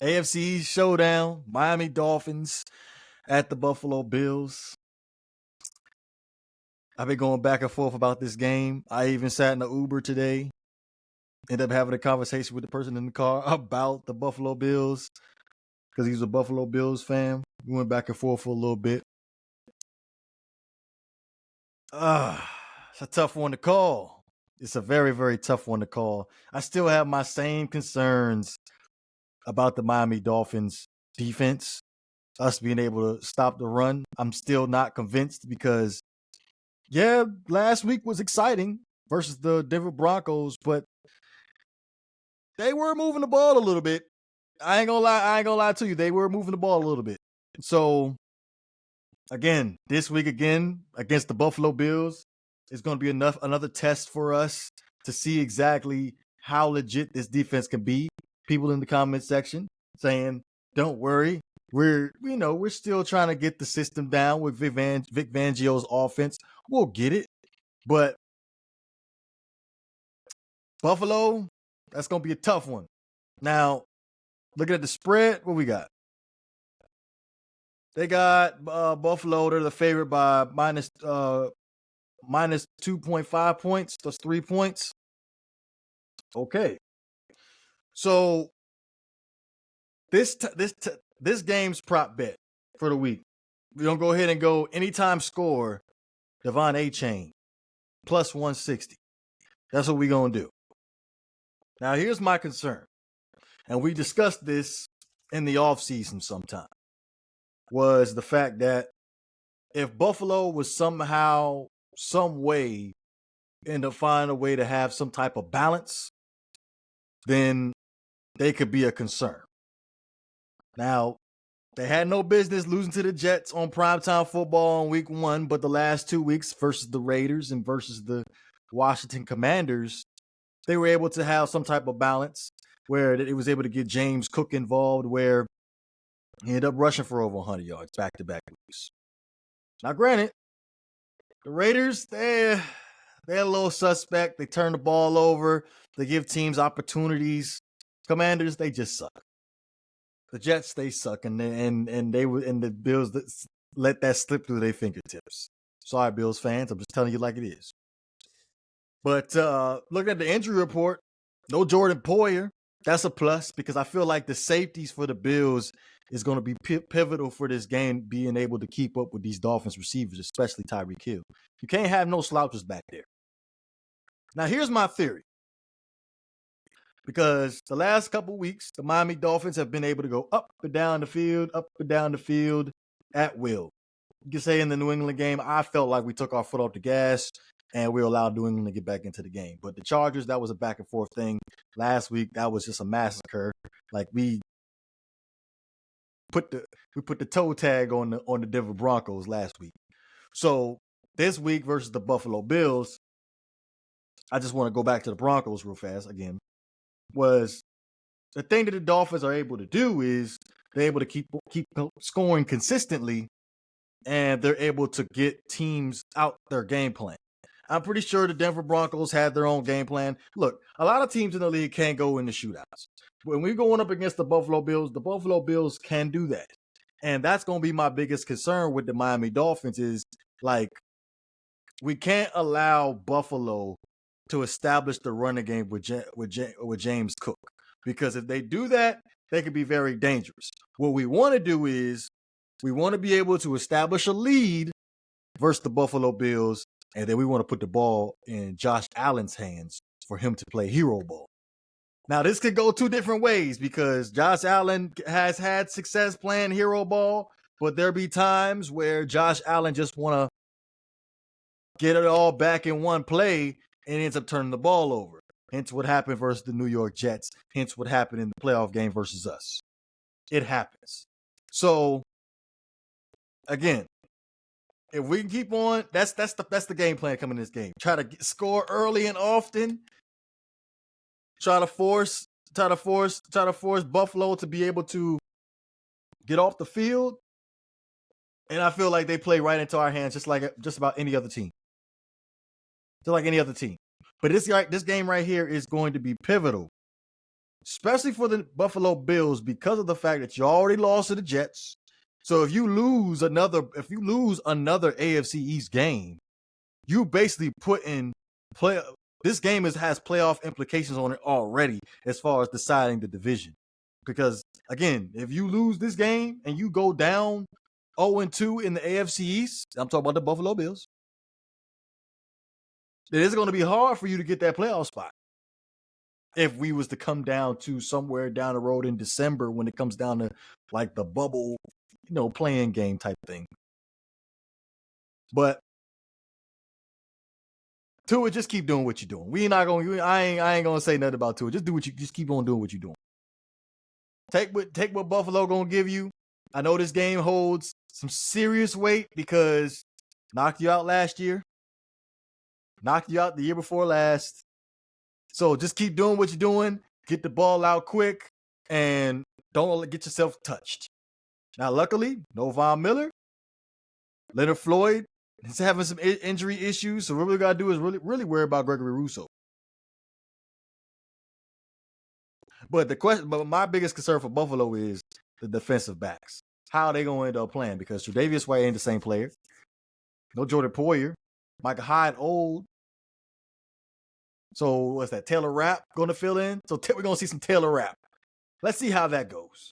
AFC showdown, Miami Dolphins at the Buffalo Bills. I've been going back and forth about this game. I even sat in the Uber today, ended up having a conversation with the person in the car about the Buffalo Bills because he's a Buffalo Bills fan. We went back and forth for a little bit. It's a tough one to call. It's a very, very tough one to call. I still have my same concerns about the Miami Dolphins defense, us being able to stop the run. I'm still not convinced because, yeah, last week was exciting versus the Denver Broncos, but they were moving the ball a little bit. I ain't gonna lie to you. They were moving the ball a little bit. So, again, this week again against the Buffalo Bills is going to be another test for us to see exactly how legit this defense can be. People in the comment section saying, "Don't worry, we're still trying to get the system down with Vic Fangio's offense. We'll get it." But Buffalo, that's going to be a tough one. Now, looking at the spread, what we got? They got Buffalo. They're the favorite by minus 2.5 points. That's 3 points. Okay. So this game's prop bet for the week. We're going to go ahead and go anytime score Devon A-Chain plus 160. That's what we're going to do. Now, here's my concern. And we discussed this in the offseason sometime. Was the fact that if Buffalo was somehow, some way, end up finding a way to have some type of balance, then they could be a concern. Now, they had no business losing to the Jets on primetime football on week 1, but the last 2 weeks versus the Raiders and versus the Washington Commanders, they were able to have some type of balance where it was able to get James Cook involved, where he ended up rushing for over 100 yards back-to-back weeks. Now, granted, the Raiders, they're a little suspect. They turn the ball over. They give teams opportunities. Commanders, they just suck. The Jets, they suck, and the Bills let that slip through their fingertips. Sorry, Bills fans. I'm just telling you like it is. But looking at the injury report, no Jordan Poyer. That's a plus because I feel like the safeties for the Bills is going to be pivotal for this game, being able to keep up with these Dolphins receivers, especially Tyreek Hill. You can't have no slouches back there. Now, here's my theory. Because the last couple of weeks, the Miami Dolphins have been able to go up and down the field at will. You can say in the New England game, I felt like we took our foot off the gas and we allowed New England to get back into the game. But the Chargers, that was a back and forth thing. Last week, that was just a massacre. Like we put the toe tag on the Denver Broncos last week. So this week versus the Buffalo Bills, I just want to go back to the Broncos real fast again. Was the thing that the Dolphins are able to do is they're able to keep scoring consistently, and they're able to get teams out their game plan. I'm pretty sure the Denver Broncos had their own game plan. Look, a lot of teams in the league can't go into shootouts. When we're going up against the Buffalo Bills can do that. And that's going to be my biggest concern with the Miami Dolphins is, like, we can't allow Buffalo to establish the running game with James Cook. Because if they do that, they could be very dangerous. What we want to do is we want to be able to establish a lead versus the Buffalo Bills, and then we want to put the ball in Josh Allen's hands for him to play hero ball. Now, this could go two different ways because Josh Allen has had success playing hero ball, but there'll be times where Josh Allen just want to get it all back in one play and ends up turning the ball over. Hence what happened versus the New York Jets. Hence what happened in the playoff game versus us. It happens. So, again, if we can keep on, that's the game plan coming in this game. Try to score early and often. Try to force Buffalo to be able to get off the field. And I feel like they play right into our hands, just about any other team. Just like any other team. But this game right here is going to be pivotal especially for the Buffalo Bills, because of the fact that you already lost to the Jets. So if you lose another AFC East game, you basically put in play. This game has playoff implications on it already as far as deciding the division. Because again, if you lose this game and you go down 0-2 in the AFC East, I'm talking about the Buffalo Bills, it is going to be hard for you to get that playoff spot. If we was to come down to somewhere down the road in December when it comes down to like the bubble, playing game type thing. But Tua, just keep doing what you're doing. I ain't gonna say nothing about Tua. Just keep on doing what you're doing. Take what Buffalo gonna give you. I know this game holds some serious weight because knocked you out last year, knocked you out the year before last. So just keep doing what you're doing. Get the ball out quick and don't get yourself touched. Now, luckily, no Von Miller. Leonard Floyd is having some injury issues. So what we got to do is really worry about Gregory Rousseau. But my biggest concern for Buffalo is the defensive backs. How are they going to end up playing? Because Tre'Davious White ain't the same player. No Jordan Poyer. Micah Hyde old. So what's that? Taylor Rapp going to fill in? So we're going to see some Taylor Rapp. Let's see how that goes.